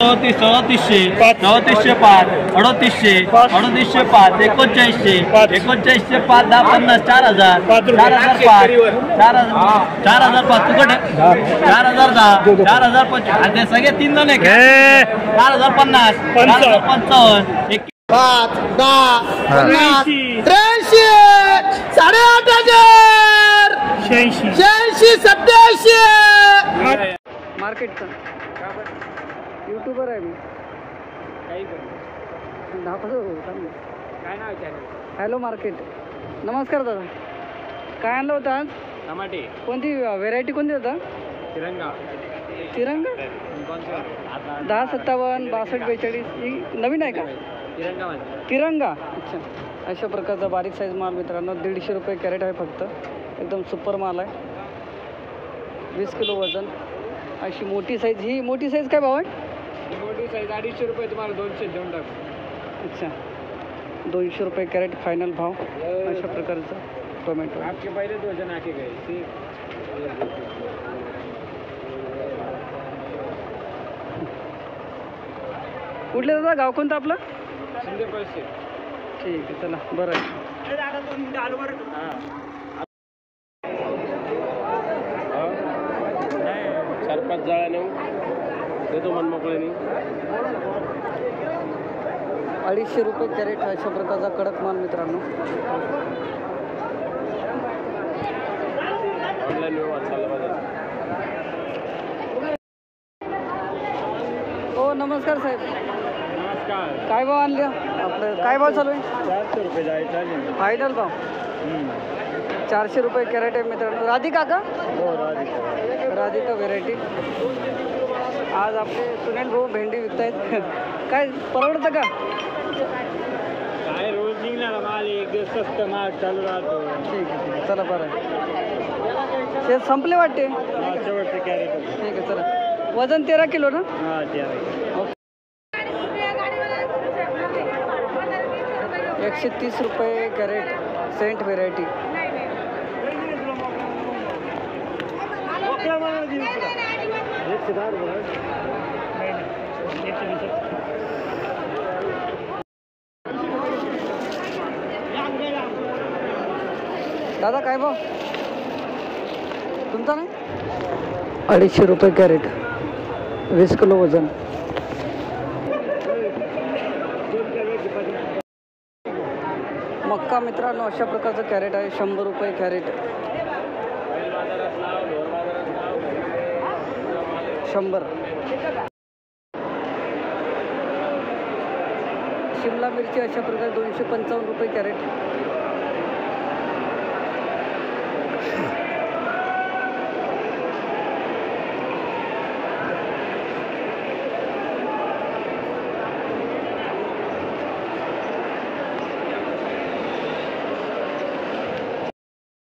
34 3405 3800 3805 3900 3905 10 50 4000 4005 4005 तुकट 4010 4025 आणि सगळे 3 जण आहे 4050 4055 5 10 50 83 8,500 86 87 मार्केटचा यूट्यूबर आहे मी काय नाव हॅलो मार्केट. नमस्कार दादा, काय आणलं होतं आज? टमाटे. कोणती व्हेरायटी कोणती होता? तिरंगा. तिरंगा 10 57 62 42 ही नवीन आहे का? तिरंगा. अच्छा, अशा प्रकारचा बारीक साईज माल मित्रांनो 150 रुपये कॅरेट आहे फक्त. एकदम सुपर माल आहे. 20 किलो वजन. अशी मोठी साईज, ही मोठी साईज काय भाव आहे? मोठी साईज 250 रुपये, तुम्हाला 200 देऊन टाक. अच्छा, 200 रुपये कॅरेट फायनल भाव. अशा प्रकारचं टोमॅटो आपके पहिले वजन आके गए. कुठले दादा, गाव कोणतं आपलं? शिंदे पैसे. ठीक आहे, चला बरं आहे. 4-5 जाळ्या नेऊ देतो मन मोकळ्याने. 250 रुपये कॅरेट अशा प्रकारचा कडक माल मित्रांनो. ऑनलाईन व्यवहार चालला माझा. हो नमस्कार साहेब. नमस्कार. काय भाव आणले आपलं? काय भाव चालू आहे? 400 रुपये जायचं फायनल भाव 400 रुपये कॅरेट आहे मित्रांनो. राधिका का? हो, राधिका व्हेरायटी. आज आपले सुनील भाऊ भेंडी विकतायत. काय परवडतं का? काय रोज निघणार माल, एक दिवस स्वस्त माल चालू राहतो. ठीक आहे, चला बरं आहे. ते संपले वाटते. शेवटचे कॅरेट. ठीक आहे, चला. वजन 13 किलो ना? हां, 13. 130 रुपये कॅरेट सेंट व्हेरायटी. दादा काय भाव तुमचा? नाही 250 रुपये कॅरेट 20 किलो वजन. मक्का मित्रांनो अशा प्रकारचं कॅरेट आहे 100 रुपये कॅरेट. 100. शिमला मिरची अशा प्रकारे 255 रुपये कॅरेट.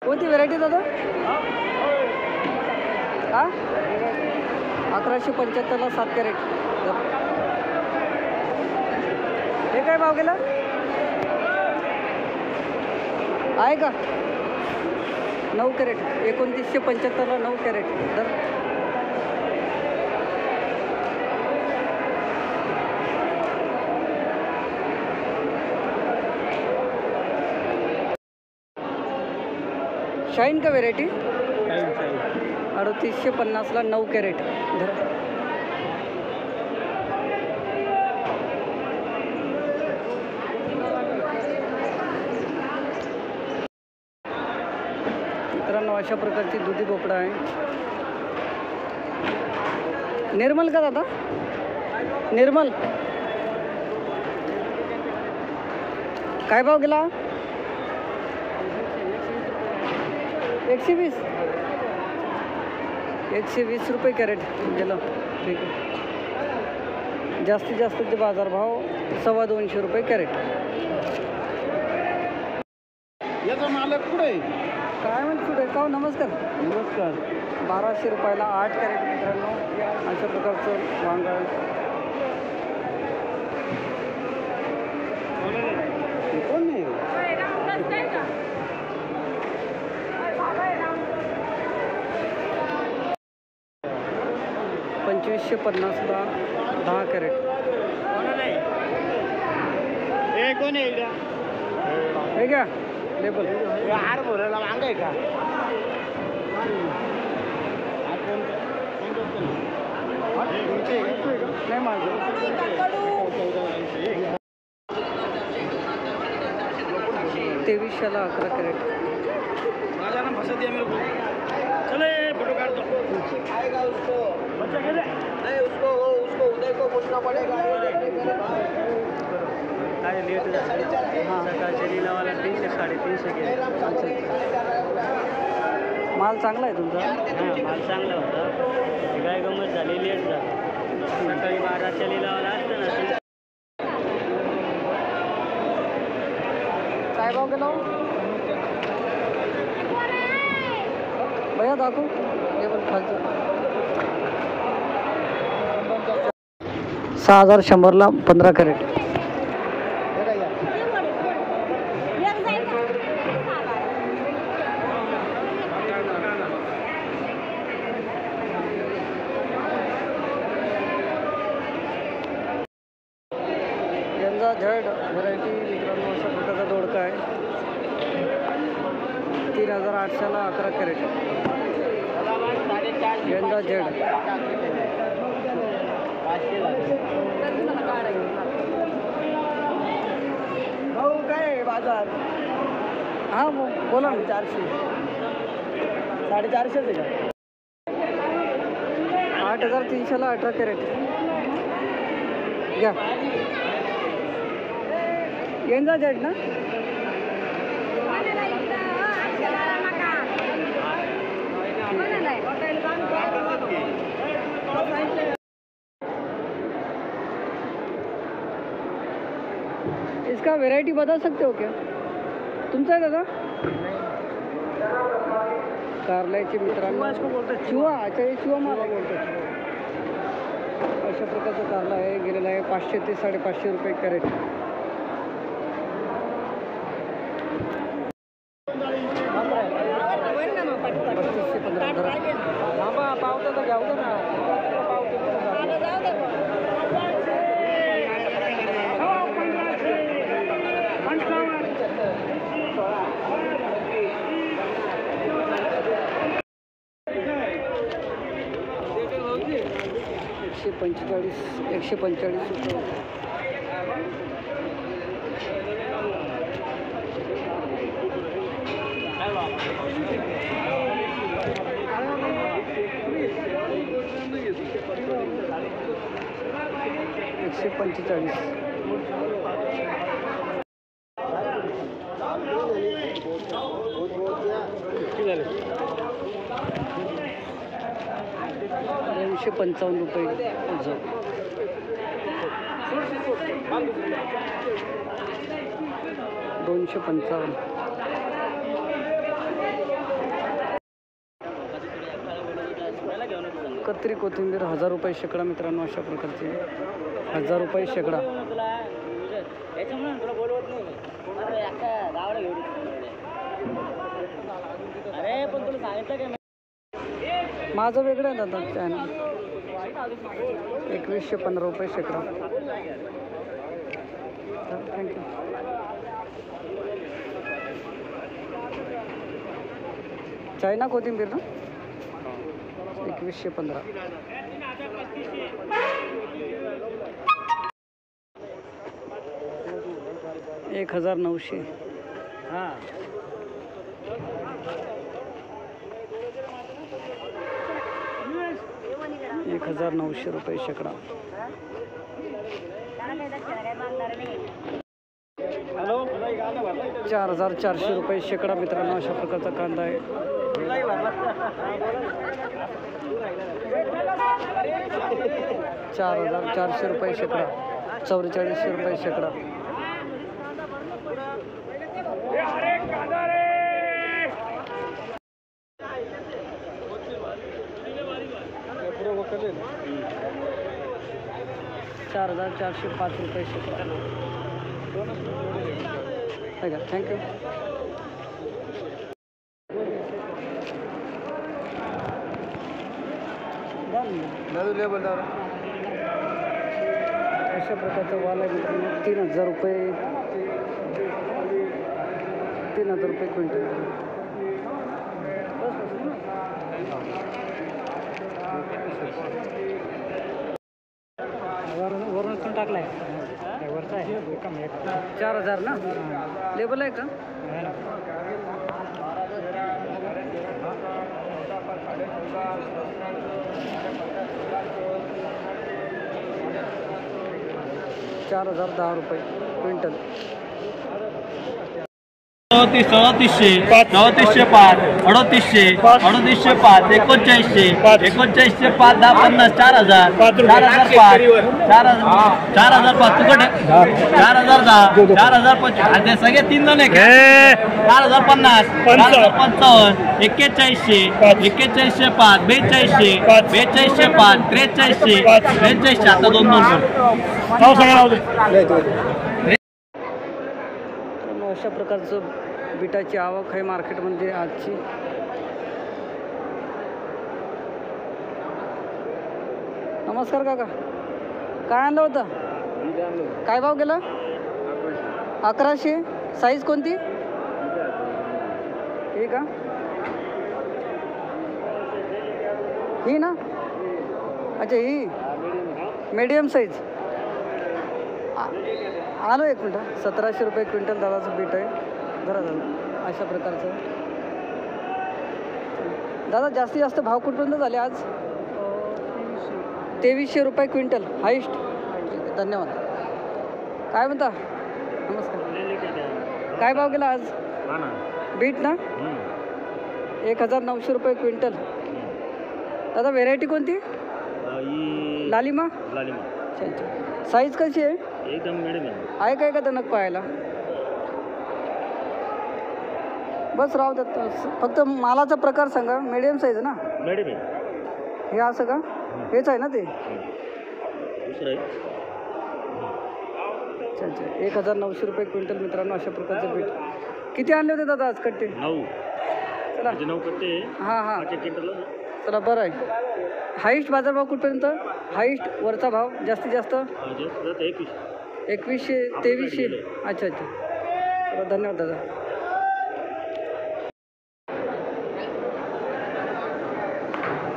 कोणती व्हेरायटी दादा? हा 1175ला 7 कॅरेट. हे काय भाव गेला आहे का? 9 कॅरेट 2975ला 9 कॅरेट. शाईन का व्हेरायटी? 3850ला 9 कॅरेट. मित्रांनो अशा प्रकारची दुधी भोपळा आहे. निर्मल का दादा? निर्मल काय भाव गेला? 120. 120 रुपये कॅरेट गेलं. ठीक आहे. जास्तीत जास्तचे बाजारभाव 225 रुपये कॅरेट. याचा मालक पुढे काय म्हणतो पुढे का? नमस्कार. नमस्कार. 1200 रुपयाला 8 कॅरेट मित्रांनो. अशा प्रकारचं वांगा. कोण नाही 2550ला 10 कॅरेट. काय कोण आहे इकडे? हे घ्या लेबल. हार भरायला मागं आहे का? नाही माझं. 2300ला 11 कॅरेट. माझा नाम फसा दिया मेरे को. चले फोटो काट दो. आएगा उसको. बच्चा कैसे? नहीं उसको उदय को पूछना पड़ेगा. काय लेट झालं. हां सकाळच्या लिलावाला 300 350 केले. माल चांगला आहे तुमचा. हां माल चांगला होता. काय गंमत झाली लेट झालं. सकाळी 12च्या लिलावाला असतं ना. काय भाव गेला भैया दाखव लेबल खालचं. 6100ला 15 कॅरेट. यंदा झड व्हरायटी मित्रांनो अशा प्रकारचा दोडका आहे. 3800ला 11 कॅरेट. यंदा झड. भाऊ काय बाजार हां बोला ना. 400 450 आहे का? 8300ला 18 कॅरेट. घ्या यंदा झड ना. इसका वैरायटी बता सकते हो क्या? तुमचा आहे दादा? कारल्याचे मित्रांनो चिवा. अच्छा हे चिवा माल बोलतो. अशा प्रकारचा कारला आहे. गेलेला आहे 500 ते 550 रुपये कॅरेट. पावतं तर घ्यावं ना. एकशे 45 रुपये. एकशे 45. ₹255 रुपये. 255. कत्री कोथिंबीर 1000 रुपये शेकडा मित्रांनो. अशा प्रकारची 1000 रुपये शेकडा. माझं वेगळं आहे दादा चॅनल. 2115 रुपये शेकडा. थँक्यू. चायना कोथिंबीर ना. 2115. $1900. हां 1900 रुपये शेकडा. हॅलो 4400 रुपये शेकडा मित्रांनो. अशा प्रकारचा कांदा आहे. 4400 रुपये शेकडा. 4400 रुपये शेकडा. $4405 रुपये शेकडा. थँक्यू. अशा प्रकारचा वाल आहे मित्रांनो. 3000 रुपये ₹3000 क्विंटल. वरून टाकलाय वरचा आहे 4000 ना. लेबल आहे का? ₹4010 क्विंटल. 3400 3400 5 3800 3800 5 3900 3900 5 10 50 4000 4000 5 4000 5 तुकडे 4010 4025 आणि सगळे 3 जण आहे 4050 4055 4100 4100 5 4200 4200 5 4300 4300 आता 2 अशा प्रकारचं बिटाची आवक आहे मार्केटमध्ये आजची. नमस्कार काका, काय आणलं होतं? काय भाव गेला? 1100. साईज कोणती? ही का? ही ना? अच्छा ही मीडियम साईज. आलो एक मिनटं. 1700 क्विंटल दादाचं बीट आहे. जरा दादा अशा प्रकारचं. दादा जास्तीत जास्त भाव कुठपर्यंत झाले आज? 2300 क्विंटल हाईस्ट. धन्यवाद. काय म्हणता? नमस्कार. काय भाव गेला आज बीट ना? 1900 क्विंटल. दादा व्हेरायटी कोणती? लालिमा. अच्छा अच्छा. साईज कशी आहे? एकदम मिडियम आहे काय का दणक पाहायला? बस राहू द्या. फक्त मालाचा प्रकार सांगा. मीडियम साईज ना? मिडियम हे असं का? हेच आहे ना ते? दुसरं अच्छा अच्छा. 1900 क्विंटल मित्रांनो अशा प्रकारचं बीट. किती आणले होते दादा आज कट्टे? 9. चला 9 कट्टे. हां हां चला बरं आहे. हाईस्ट बाजारभाव कुठपर्यंत? हाईस्ट वरचा भाव जास्तीत जास्त 2100 2300. अच्छा अच्छा. चला धन्यवाद दादा.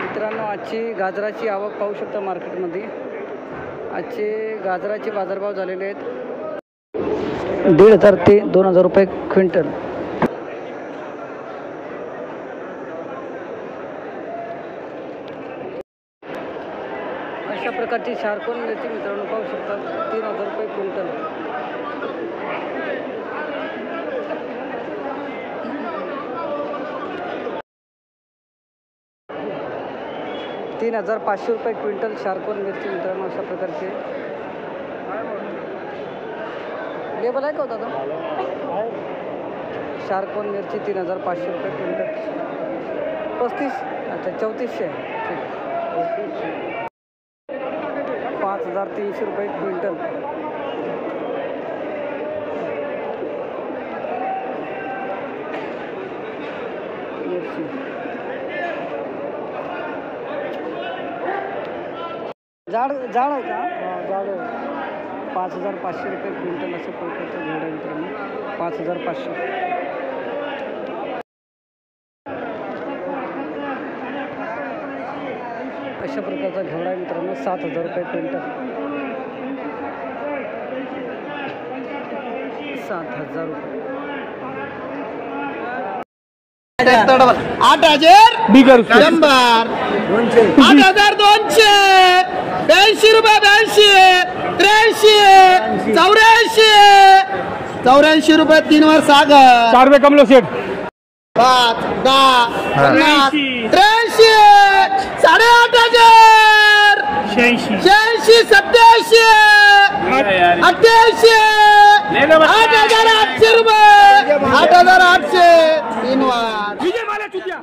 मित्रांनो आजची गाजराची आवक पाहू शकता मार्केटमध्ये. आजचे गाजराचे बाजारभाव झालेले आहेत 1500 ते 2000 क्विंटल. अशा प्रकारची शार्कोन मिरची मित्रांनो पाहू शकता 3000 क्विंटल. ₹3500 क्विंटल शार्कोन मिरची मित्रांनो अशा प्रकारचे. लेबल आहे का होता दादा? शार्कोन मिरची 3500 क्विंटल. 35. अच्छा 3400. ठीक. 5300 क्विंटल. मिरची जाड जाड आहे का? जाड आहे. 5500 क्विंटल असं प्रकारचं झाड आहे मित्रांनो. 5500. अशा प्रकारचा घेवडा आहे मित्रांनो 7000 क्विंटल. 7000 8,000 बिगर नंबर 8,200 ₹82 ₹83 ₹84 3 वर सागर 4 रुपये कमलो सेठ 5 10 50 83 8,500 86 87 88 8,800 ₹8,800 3 वर विजय माल्या चुतिया